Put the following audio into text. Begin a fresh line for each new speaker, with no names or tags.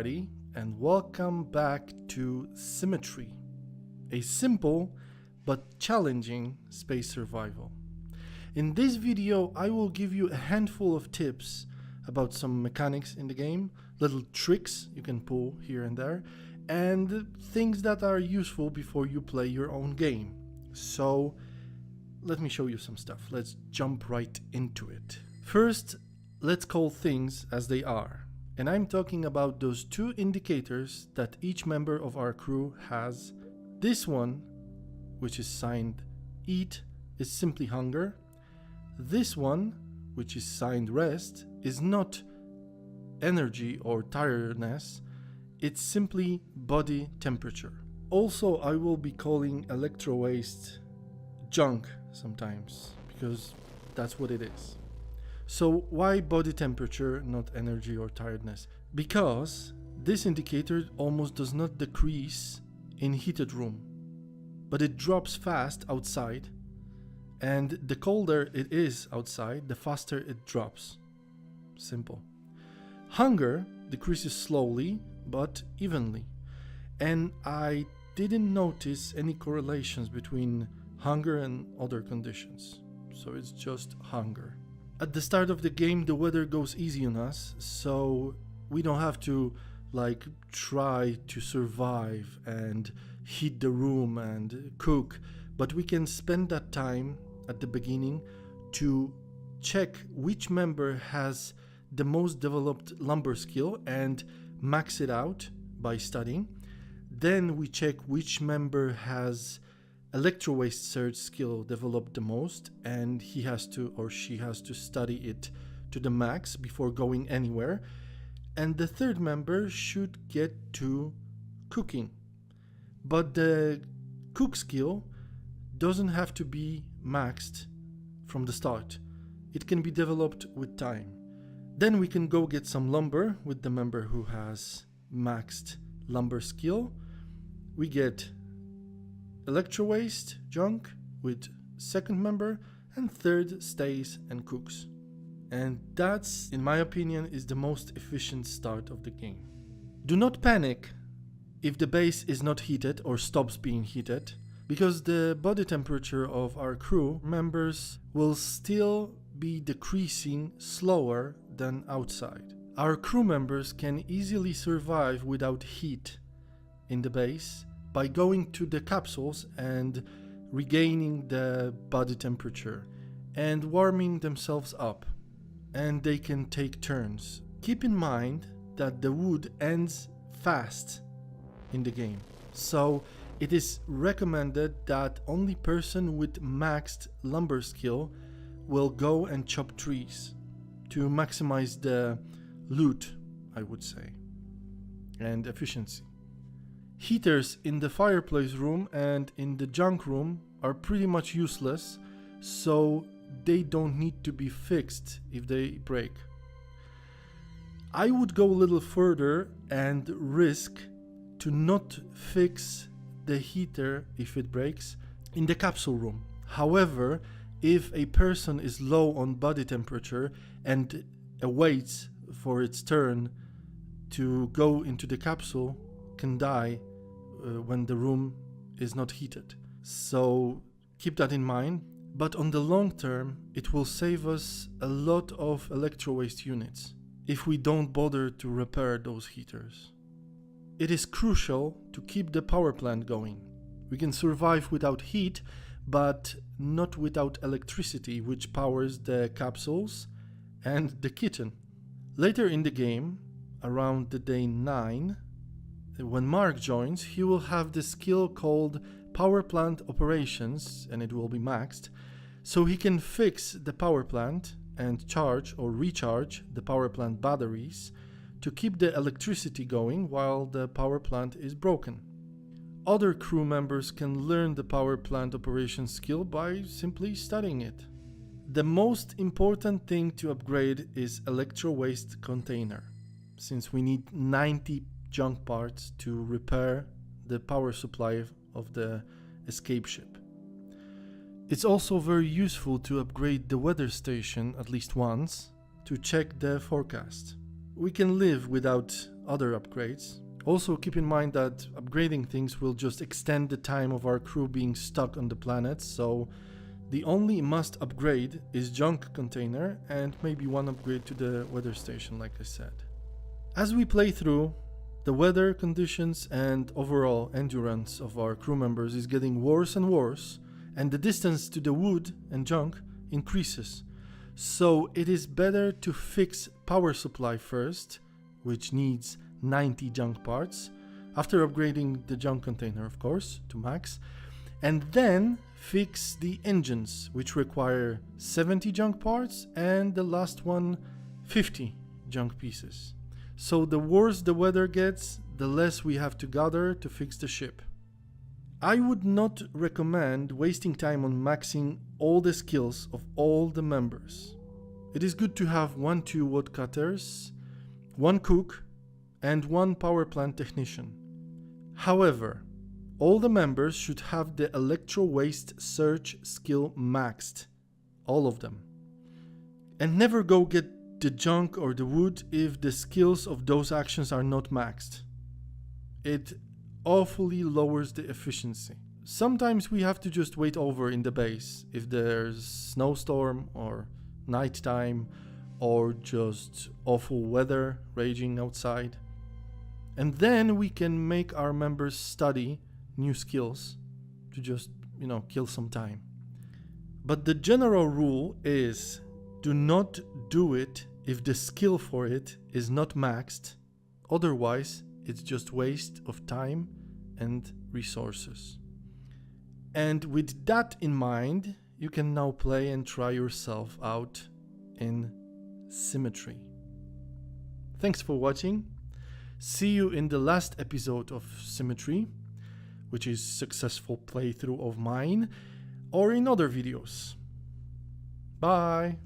everybody, and welcome back to Symmetry, a simple but challenging space survival. In this video, I will give you a handful of tips about some mechanics in the game, little tricks you can pull here and there, and things that are useful before you play your own game. So let me show you some stuff. Let's jump right into it. First, let's call things as they are. And I'm talking about those two indicators that each member of our crew has. This one, which is signed eat, is simply hunger. This one, which is signed rest, is not energy or tiredness, it's simply body temperature. Also, I will be calling electro waste junk sometimes, because that's what it is. So why body temperature, not energy or tiredness? Because this indicator almost does not decrease in heated room, but it drops fast outside, and the colder it is outside, the faster it drops. Simple. Hunger decreases slowly but evenly, and I didn't notice any correlations between hunger and other conditions, so it's just hunger. At the start of the game, the weather goes easy on us, so we don't have to try to survive and heat the room and cook, but we can spend that time at the beginning to check which member has the most developed lumber skill and max it out by studying. Then we check which member has electro waste surge skill developed the most, and he has to or she has to study it to the max before going anywhere. And the third member should get to cooking, but the cook skill doesn't have to be maxed from the start. It can be developed with time. Then we can go get some lumber with the member who has maxed lumber skill. We get electro waste junk with second member, and third stays and cooks. And that's, in my opinion, is the most efficient start of the game. Do not panic if the base is not heated or stops being heated, because the body temperature of our crew members will still be decreasing slower than outside. Our crew members can easily survive without heat in the base by going to the capsules and regaining the body temperature and warming themselves up, and they can take turns. Keep in mind that the wood ends fast in the game, so it is recommended that only person with maxed lumber skill will go and chop trees to maximize the loot, I would say, and efficiency. Heaters in the fireplace room and in the junk room are pretty much useless, so they don't need to be fixed if they break. I would go a little further and risk to not fix the heater if it breaks in the capsule room. However, if a person is low on body temperature and awaits for its turn to go into the capsule, can die when the room is not heated. So keep that in mind, but on the long term it will save us a lot of electro waste units if we don't bother to repair those heaters. It is crucial to keep the power plant going. We can survive without heat, but not without electricity, which powers the capsules and the kitchen. Later in the game, around the day 9, when Mark joins, he will have the skill called Power Plant Operations, and it will be maxed, so he can fix the power plant and charge or recharge the power plant batteries to keep the electricity going while the power plant is broken. Other crew members can learn the power plant operations skill by simply studying it. The most important thing to upgrade is electro waste container, since we need 90 junk parts to repair the power supply of the escape ship. It's also very useful to upgrade the weather station at least once to check the forecast. We can live without other upgrades. Also keep in mind that upgrading things will just extend the time of our crew being stuck on the planet, so the only must upgrade is junk container and maybe one upgrade to the weather station, like I said. As we play through, the weather conditions and overall endurance of our crew members is getting worse and worse, and the distance to the wood and junk increases. So it is better to fix power supply first, which needs 90 junk parts, after upgrading the junk container, of course, to max, and then fix the engines, which require 70 junk parts, and the last one 50 junk pieces. So the worse the weather gets, the less we have to gather to fix the ship. I would not recommend wasting time on maxing all the skills of all the members. It is good to have 1-2 woodcutters, 1 cook, and 1 power plant technician. However, all the members should have the electro waste search skill maxed, all of them. And never go get the junk or the wood if the skills of those actions are not maxed. It awfully lowers the efficiency. Sometimes we have to just wait over in the base if there's snowstorm or nighttime or just awful weather raging outside. And then we can make our members study new skills to just, kill some time. But the general rule is do not do it if the skill for it is not maxed. Otherwise, it's just waste of time and resources. And with that in mind, you can now play and try yourself out in Symmetry. Thanks for watching. See you in the last episode of Symmetry, which is successful playthrough of mine, or in other videos. Bye!